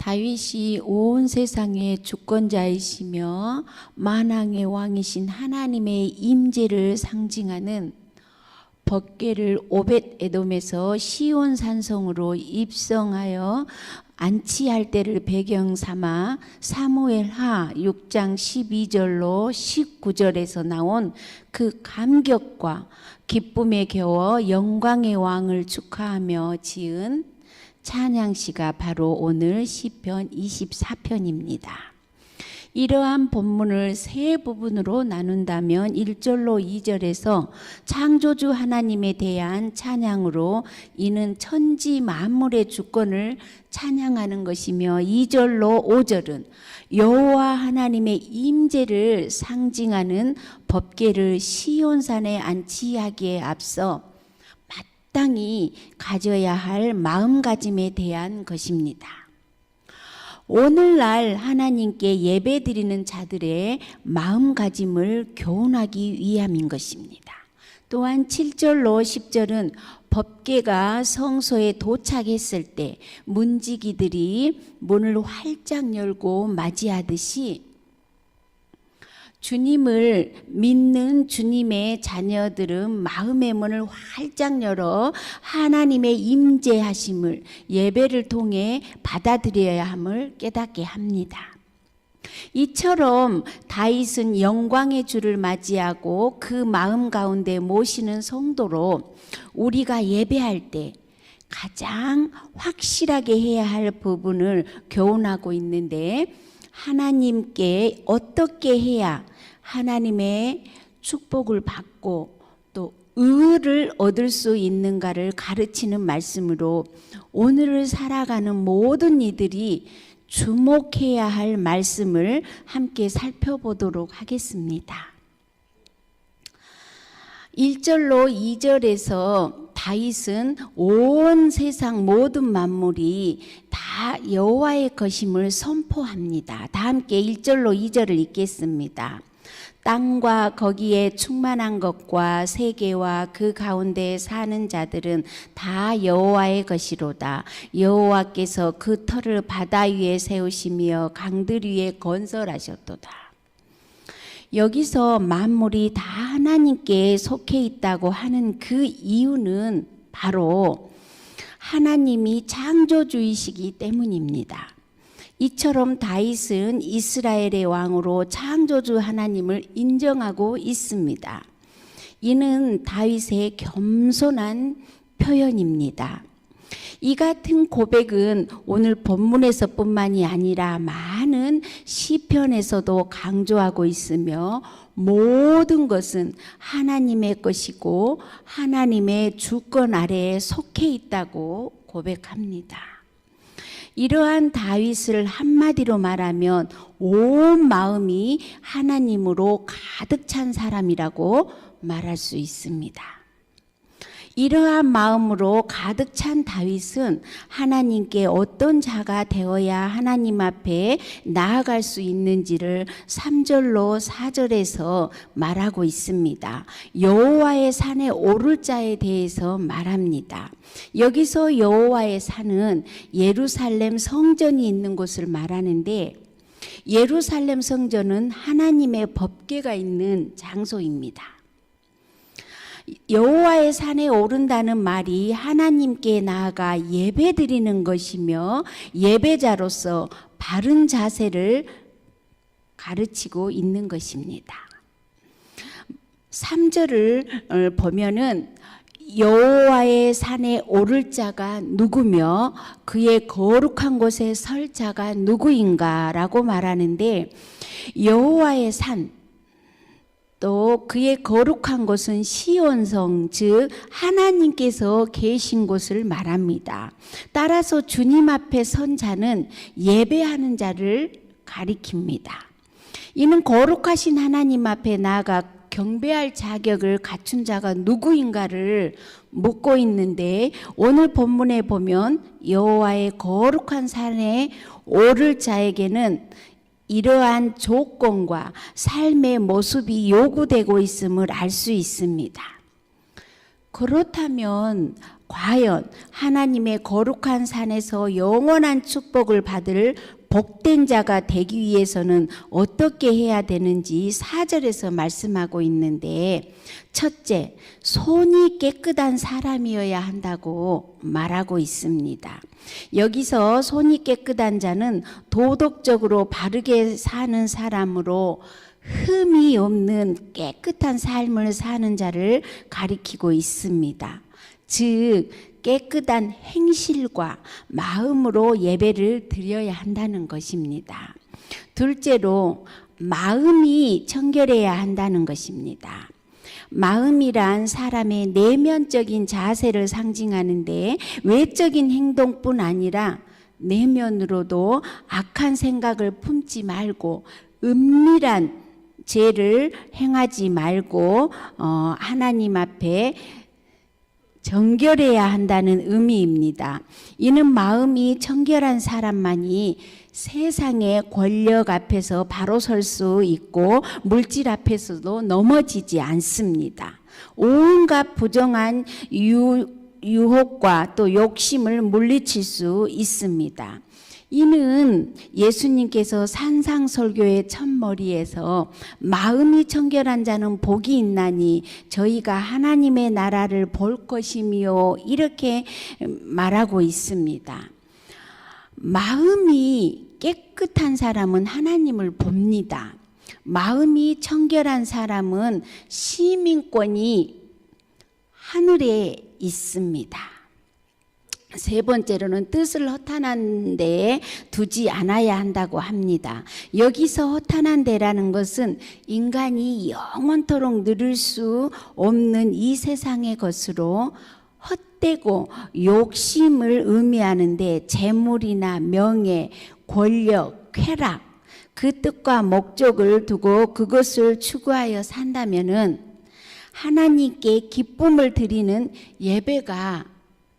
다윗이 온 세상의 주권자이시며 만왕의 왕이신 하나님의 임재를 상징하는 법궤를 오벳 에돔에서 시온 산성으로 입성하여 안치할 때를 배경 삼아 사무엘하 6장 12절로 19절에서 나온 그 감격과 기쁨에 겨워 영광의 왕을 축하하며 지은 찬양시가 바로 오늘 시편 24편입니다. 이러한 본문을 세 부분으로 나눈다면 1절로 2절에서 창조주 하나님에 대한 찬양으로 이는 천지 만물의 주권을 찬양하는 것이며 2절로 5절은 여호와 하나님의 임재를 상징하는 법궤를 시온산에 안치하기에 앞서 마땅히 가져야 할 마음가짐에 대한 것입니다. 오늘날 하나님께 예배드리는 자들의 마음가짐을 교훈하기 위함인 것입니다. 또한 7절로 10절은 법궤가 성소에 도착했을 때 문지기들이 문을 활짝 열고 맞이하듯이 주님을 믿는 주님의 자녀들은 마음의 문을 활짝 열어 하나님의 임재하심을 예배를 통해 받아들여야 함을 깨닫게 합니다. 이처럼 다윗은 영광의 주를 맞이하고 그 마음 가운데 모시는 성도로 우리가 예배할 때 가장 확실하게 해야 할 부분을 교훈하고 있는데, 하나님께 어떻게 해야 하나님의 축복을 받고 또 의를 얻을 수 있는가를 가르치는 말씀으로 오늘을 살아가는 모든 이들이 주목해야 할 말씀을 함께 살펴보도록 하겠습니다. 1절로 2절에서 다윗은 온 세상 모든 만물이 다 여호와의 것임을 선포합니다. 다 함께 1절로 2절을 읽겠습니다. 땅과 거기에 충만한 것과 세계와 그 가운데 사는 자들은 다 여호와의 것이로다. 여호와께서 그 터를 바다 위에 세우시며 강들 위에 건설하셨도다. 여기서 만물이 다 하나님께 속해 있다고 하는 그 이유는 바로 하나님이 창조주이시기 때문입니다. 이처럼 다윗은 이스라엘의 왕으로 창조주 하나님을 인정하고 있습니다. 이는 다윗의 겸손한 표현입니다. 이 같은 고백은 오늘 본문에서 뿐만이 아니라 많은 시편에서도 강조하고 있으며 모든 것은 하나님의 것이고 하나님의 주권 아래에 속해 있다고 고백합니다. 이러한 다윗을 한마디로 말하면 온 마음이 하나님으로 가득 찬 사람이라고 말할 수 있습니다. 이러한 마음으로 가득 찬 다윗은 하나님께 어떤 자가 되어야 하나님 앞에 나아갈 수 있는지를 3절로 4절에서 말하고 있습니다. 여호와의 산에 오를 자에 대해서 말합니다. 여기서 여호와의 산은 예루살렘 성전이 있는 곳을 말하는데, 예루살렘 성전은 하나님의 법궤가 있는 장소입니다. 여호와의 산에 오른다는 말이 하나님께 나아가 예배드리는 것이며 예배자로서 바른 자세를 가르치고 있는 것입니다. 3절을 보면은 여호와의 산에 오를 자가 누구며 그의 거룩한 곳에 설 자가 누구인가 라고 말하는데, 여호와의 산 또 그의 거룩한 곳은 시온성, 즉 하나님께서 계신 곳을 말합니다. 따라서 주님 앞에 선 자는 예배하는 자를 가리킵니다. 이는 거룩하신 하나님 앞에 나아가 경배할 자격을 갖춘 자가 누구인가를 묻고 있는데, 오늘 본문에 보면 여호와의 거룩한 산에 오를 자에게는 이러한 조건과 삶의 모습이 요구되고 있음을 알 수 있습니다. 그렇다면 과연 하나님의 거룩한 산에서 영원한 축복을 받을 복된 자가 되기 위해서는 어떻게 해야 되는지 4절에서 말씀하고 있는데, 첫째, 손이 깨끗한 사람이어야 한다고 말하고 있습니다. 여기서 손이 깨끗한 자는 도덕적으로 바르게 사는 사람으로 흠이 없는 깨끗한 삶을 사는 자를 가리키고 있습니다. 즉 깨끗한 행실과 마음으로 예배를 드려야 한다는 것입니다. 둘째로 마음이 청결해야 한다는 것입니다. 마음이란 사람의 내면적인 자세를 상징하는데 외적인 행동뿐 아니라 내면으로도 악한 생각을 품지 말고 은밀한 죄를 행하지 말고 하나님 앞에 정결해야 한다는 의미입니다. 이는 마음이 청결한 사람만이 세상의 권력 앞에서 바로 설 수 있고 물질 앞에서도 넘어지지 않습니다. 온갖 부정한 유혹과 또 욕심을 물리칠 수 있습니다. 이는 예수님께서 산상설교의 첫머리에서 마음이 청결한 자는 복이 있나니 저희가 하나님의 나라를 볼 것이며 이렇게 말하고 있습니다. 마음이 깨끗한 사람은 하나님을 봅니다. 마음이 청결한 사람은 시민권이 하늘에 있습니다. 세 번째로는 뜻을 허탄한 데에 두지 않아야 한다고 합니다. 여기서 허탄한 데라는 것은 인간이 영원토록 누릴 수 없는 이 세상의 것으로 헛되고 욕심을 의미하는데 재물이나 명예, 권력, 쾌락 그 뜻과 목적을 두고 그것을 추구하여 산다면은 하나님께 기쁨을 드리는 예배가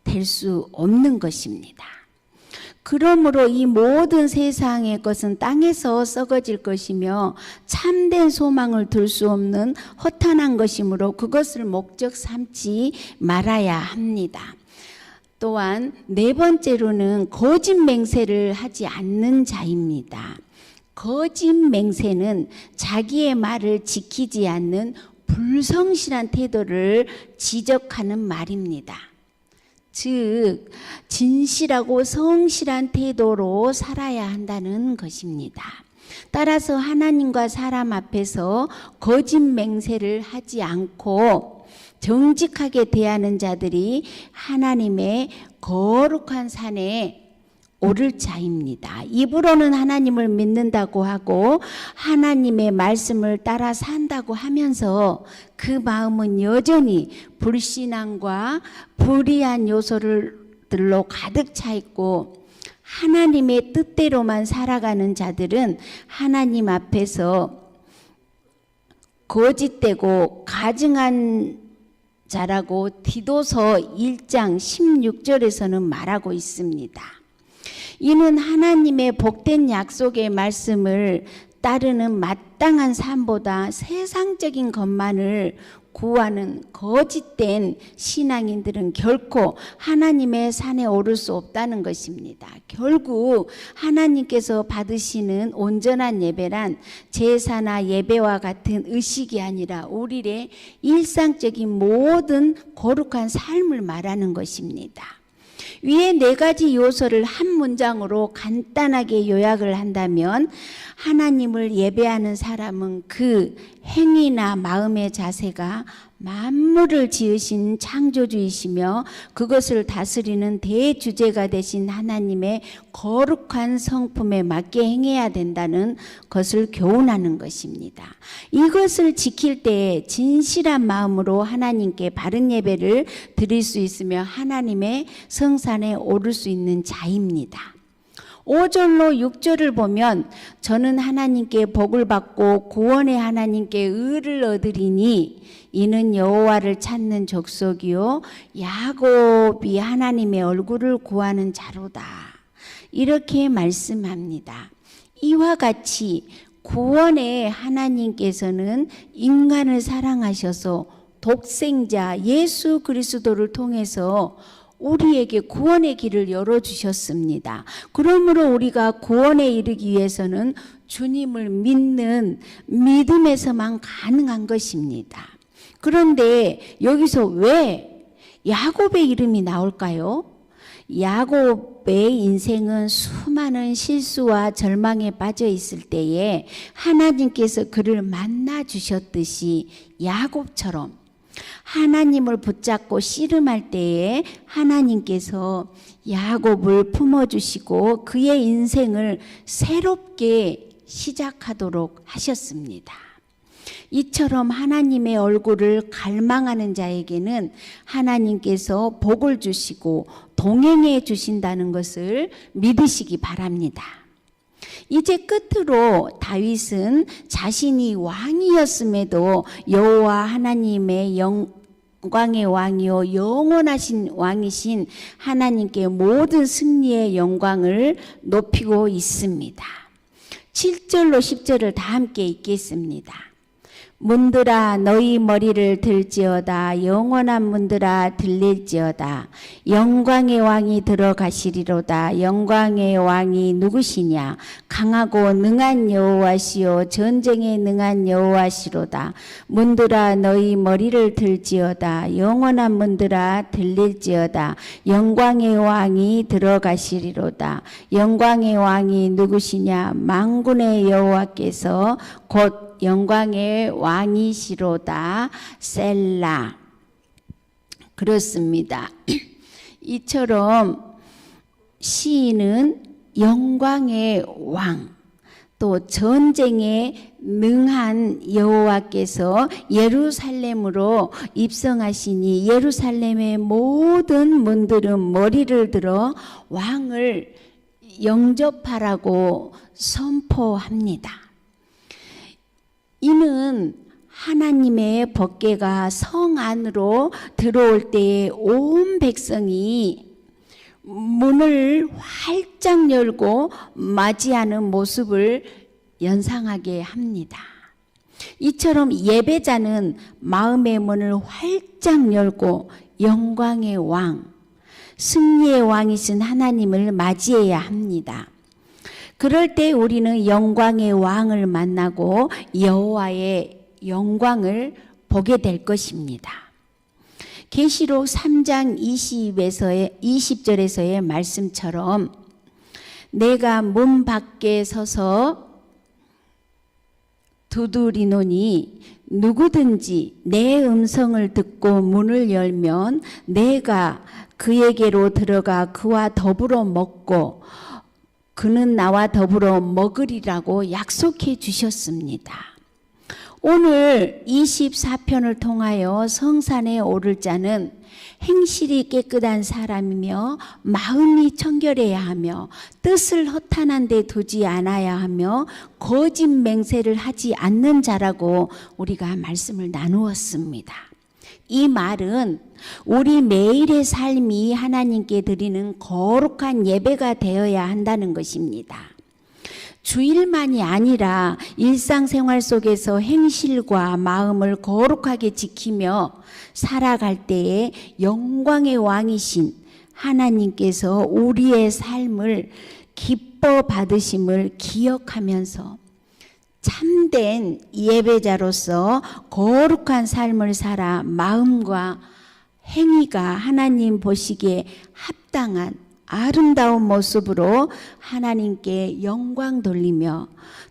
될 수 없는 것입니다. 그러므로 이 모든 세상의 것은 땅에서 썩어질 것이며 참된 소망을 둘 수 없는 허탄한 것이므로 그것을 목적 삼지 말아야 합니다. 또한 네 번째로는 거짓 맹세를 하지 않는 자입니다. 거짓 맹세는 자기의 말을 지키지 않는 불성실한 태도를 지적하는 말입니다. 즉 진실하고 성실한 태도로 살아야 한다는 것입니다. 따라서 하나님과 사람 앞에서 거짓 맹세를 하지 않고 정직하게 대하는 자들이 하나님의 거룩한 산에 오를 자입니다. 입으로는 하나님을 믿는다고 하고 하나님의 말씀을 따라 산다고 하면서 그 마음은 여전히 불신앙과 불의한 요소들로 가득 차 있고 하나님의 뜻대로만 살아가는 자들은 하나님 앞에서 거짓되고 가증한 자라고 디도서 1장 16절에서는 말하고 있습니다. 이는 하나님의 복된 약속의 말씀을 따르는 마땅한 삶보다 세상적인 것만을 구하는 거짓된 신앙인들은 결코 하나님의 산에 오를 수 없다는 것입니다. 결국 하나님께서 받으시는 온전한 예배란 제사나 예배와 같은 의식이 아니라 우리의 일상적인 모든 거룩한 삶을 말하는 것입니다. 위에 네 가지 요소를 한 문장으로 간단하게 요약을 한다면 하나님을 예배하는 사람은 그 행위나 마음의 자세가 만물을 지으신 창조주이시며 그것을 다스리는 대주제가 되신 하나님의 거룩한 성품에 맞게 행해야 된다는 것을 교훈하는 것입니다. 이것을 지킬 때에 진실한 마음으로 하나님께 바른 예배를 드릴 수 있으며 하나님의 성산에 오를 수 있는 자입니다. 5절로 6절을 보면 저는 하나님께 복을 받고 구원의 하나님께 의를 얻으리니 이는 여호와를 찾는 족속이요 야곱이 하나님의 얼굴을 구하는 자로다. 이렇게 말씀합니다. 이와 같이 구원의 하나님께서는 인간을 사랑하셔서 독생자 예수 그리스도를 통해서 우리에게 구원의 길을 열어주셨습니다. 그러므로 우리가 구원에 이르기 위해서는 주님을 믿는 믿음에서만 가능한 것입니다. 그런데 여기서 왜 야곱의 이름이 나올까요? 야곱의 인생은 수많은 실수와 절망에 빠져 있을 때에 하나님께서 그를 만나 주셨듯이 야곱처럼 하나님을 붙잡고 씨름할 때에 하나님께서 야곱을 품어주시고 그의 인생을 새롭게 시작하도록 하셨습니다. 이처럼 하나님의 얼굴을 갈망하는 자에게는 하나님께서 복을 주시고 동행해 주신다는 것을 믿으시기 바랍니다. 이제 끝으로 다윗은 자신이 왕이었음에도 여호와 하나님의 영광의 왕이요 영원하신 왕이신 하나님께 모든 승리의 영광을 높이고 있습니다. 7절로 10절을 다 함께 읽겠습니다. 문들아 너희 머리를 들지어다. 영원한 문들아 들릴지어다. 영광의 왕이 들어가시리로다. 영광의 왕이 누구시냐? 강하고 능한 여호와시요 전쟁에 능한 여호와시로다. 문들아 너희 머리를 들지어다. 영원한 문들아 들릴지어다. 영광의 왕이 들어가시리로다. 영광의 왕이 누구시냐? 만군의 여호와께서 곧 영광의 왕이시로다. 셀라. 그렇습니다. 이처럼 시인은 영광의 왕, 또 전쟁에 능한 여호와께서 예루살렘으로 입성하시니 예루살렘의 모든 문들은 머리를 들어 왕을 영접하라고 선포합니다. 이는 하나님의 법궤가 성 안으로 들어올 때에 온 백성이 문을 활짝 열고 맞이하는 모습을 연상하게 합니다. 이처럼 예배자는 마음의 문을 활짝 열고 영광의 왕, 승리의 왕이신 하나님을 맞이해야 합니다. 그럴 때 우리는 영광의 왕을 만나고 여호와의 영광을 보게 될 것입니다. 계시록 3장 20절에서의 말씀처럼 내가 문 밖에 서서 두드리노니 누구든지 내 음성을 듣고 문을 열면 내가 그에게로 들어가 그와 더불어 먹고 그는 나와 더불어 먹으리라고 약속해 주셨습니다. 오늘 24편을 통하여 성산에 오를 자는 행실이 깨끗한 사람이며 마음이 청결해야 하며 뜻을 허탄한 데 두지 않아야 하며 거짓 맹세를 하지 않는 자라고 우리가 말씀을 나누었습니다. 이 말은 우리 매일의 삶이 하나님께 드리는 거룩한 예배가 되어야 한다는 것입니다. 주일만이 아니라 일상생활 속에서 행실과 마음을 거룩하게 지키며 살아갈 때에 영광의 왕이신 하나님께서 우리의 삶을 기뻐 받으심을 기억하면서 참된 예배자로서 거룩한 삶을 살아 마음과 행위가 하나님 보시기에 합당한 아름다운 모습으로 하나님께 영광 돌리며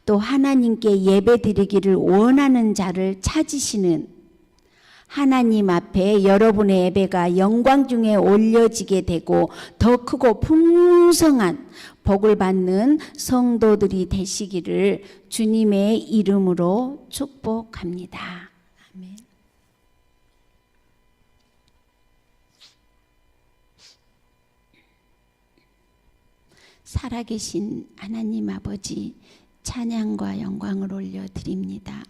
또 하나님께 예배 드리기를 원하는 자를 찾으시는 하나님 앞에 여러분의 예배가 영광 중에 올려지게 되고 더 크고 풍성한 복을 받는 성도들이 되시기를 주님의 이름으로 축복합니다. 아멘. 살아계신 하나님 아버지, 찬양과 영광을 올려드립니다.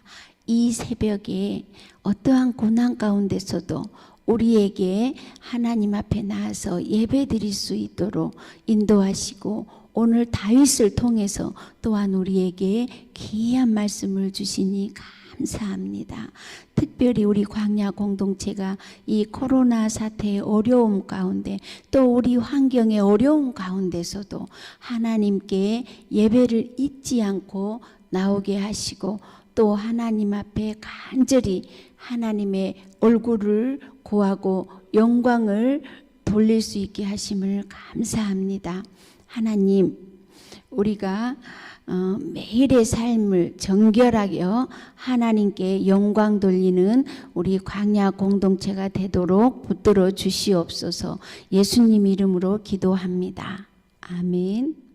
이 새벽에 어떠한 고난 가운데서도 우리에게 하나님 앞에 나와서 예배드릴 수 있도록 인도하시고 오늘 다윗을 통해서 또한 우리에게 귀한 말씀을 주시니 감사합니다. 특별히 우리 광야 공동체가 이 코로나 사태의 어려움 가운데 또 우리 환경의 어려움 가운데서도 하나님께 예배를 잊지 않고 나오게 하시고 또 하나님 앞에 간절히 하나님의 얼굴을 구하고 영광을 돌릴 수 있게 하심을 감사합니다. 하나님, 우리가 매일의 삶을 정결하게 하나님께 영광 돌리는 우리 광야 공동체가 되도록 붙들어 주시옵소서. 예수님 이름으로 기도합니다. 아멘.